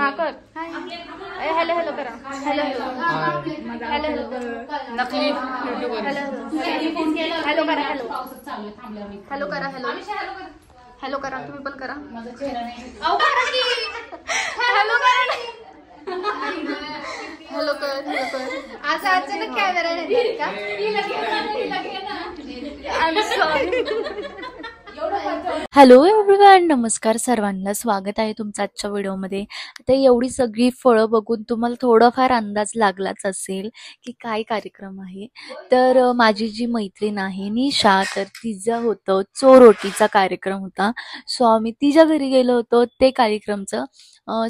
हा कर. Hello hello करा. हॅलो हॅलो हॅलो नकली हॅलो करा. हॅलो हॅलो करा. हॅलो हॅलो करा. तुम्ही पण करा. हॅलो करा. हॅलो कर. हॅलो कर. आज अचानक कॅमेरा नाही का? हॅलो एव्हरीवन, नमस्कार सर्वांना. स्वागत आहे तुमचं आजच्या व्हिडिओमध्ये. आता एवढी सगळी फळं बघून तुम्हाला थोडाफार अंदाज लागलाच असेल की काय कार्यक्रम आहे. तर माझी जी मैत्रीण आहे निशा, तर तिचं होतं चोरोटीचा कार्यक्रम होता. सो आम्ही तिच्या घरी गेलो होतो ते कार्यक्रमचं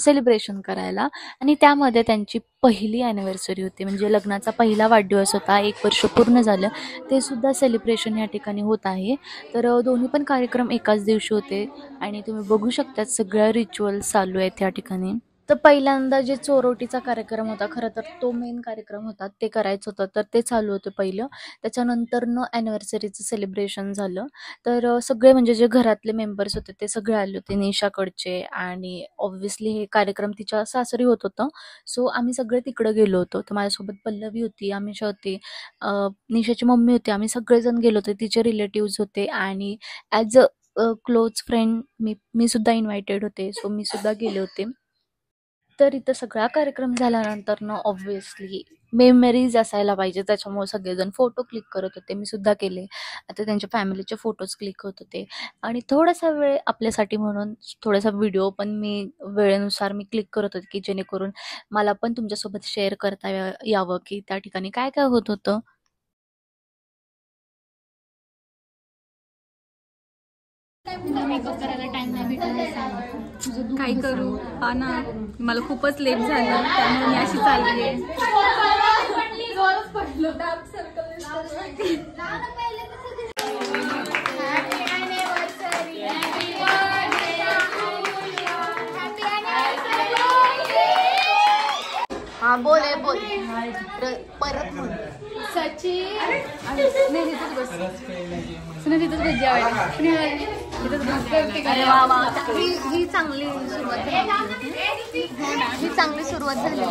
सेलिब्रेशन करायला. आणि त्यामध्ये त्यांची पहिली ॲनिव्हर्सरी होती, म्हणजे लग्नाचा पहिला वाढदिवस होता. 1 वर्ष पूर्ण झालं, ते सुद्धा सेलिब्रेशन या ठिकाणी होत आहे. तर दोन्ही पण कार्यक्रम एकाच दिवशी होते आणि तुम्ही बघू शकता सगळ्या रिच्युअल्स चालू आहेत त्या ठिकाणी. तर पहिल्यांदा जे चोरोटीचा कार्यक्रम होता, खरं तर तो मेन कार्यक्रम होता, ते करायचं होतं, तर ते चालू होतं पहिलं. त्याच्यानंतरनं ॲनिव्हर्सरीचं सेलिब्रेशन झालं. तर सगळे म्हणजे जे घरातले मेंबर्स होते ते सगळे आले होते निशाकडचे. आणि ऑब्व्हियसली हे कार्यक्रम तिच्या सासरी होत होतं, सो आम्ही सगळे तिकडं गेलो होतो. तर माझ्यासोबत पल्लवी होती, अमिषा होती, निशाची मम्मी होती. आम्ही सगळेजण गेलो होतो. तिचे रिलेटिव्स होते आणि ॲज अ क्लोज फ्रेंड मी सुद्धा इन्व्हायटेड होते, सो मी सुद्धा गेले होते. तर इथं सगळा कार्यक्रम झाल्यानंतर ना ऑब्व्हियसली मेमरीज असायला पाहिजे, त्याच्यामुळे सगळेजण फोटो क्लिक करत होते. मी सुद्धा केले. आता त्यांच्या फॅमिलीचे फोटोज क्लिक होत होते आणि थोडासा वेळ आपल्यासाठी म्हणून थोडासा व्हिडिओ पण मी वेळेनुसार मी क्लिक करत होते, की जेणेकरून मला पण तुमच्यासोबत शेअर करता यावं की त्या ठिकाणी काय काय होत होतं. मेकअप करायला टाइम नाही भेटला. काय करू हा ना, मला खूपच लेट झालं, त्यामुळे मी अशी चालली आहे. हा बोल बोल परत बोल. सचिन नाही तिथंच बस. सुना तिथंच बस जेवायला. अरे वा वा, ही चांगली सुरुवात झाली. ही चांगली सुरुवात झाली.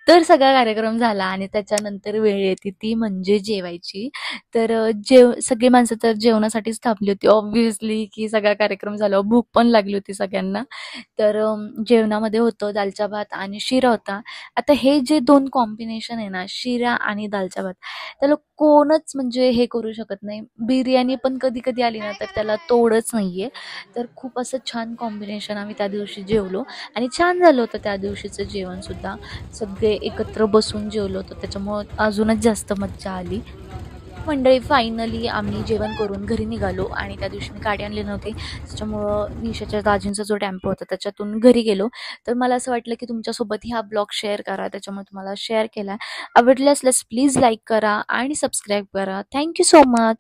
तर सगळा कार्यक्रम झाला आणि त्याच्यानंतर वेळ येते ती म्हणजे जेवायची. तर सगळी माणसं तर जेवणासाठीच थांबली होती ऑब्व्हियसली, की सगळा कार्यक्रम झाला, भूक पण लागली होती सगळ्यांना. तर जेवणामध्ये होतं दालचा भात आणि शिरा होता. आता हे जे 2 कॉम्बिनेशन आहे ना, शिरा आणि दालचा भात, त्याला कोणच म्हणजे हे करू शकत नाही. बिर्याणी पण कधी कधी आली ना तर त्याला तोडच नाहीये. तर खूप असं छान कॉम्बिनेशन आम्ही त्या दिवशी जेवलो आणि छान झालं होतं त्या दिवशीचं जेवण सुद्धा. सगळे एकत्र बसून जेवलो होतो, त्याच्यामुळं अजूनच जास्त मज्जा आली. मंडळी फायनली आम्ही जेवण करून घरी निघालो आणि त्या दिवशी मी गाडी आणली नव्हती, त्याच्यामुळं निशाच्या दाजींचा जो टेम्पो होता त्याच्यातून घरी गेलो. तर मला असं वाटलं की तुमच्यासोबत हा ब्लॉग शेअर करा, त्याच्यामुळे तुम्हाला शेअर केला. आवडल्यास प्लीज लाईक करा आणि सबस्क्राईब करा. Thank you so much.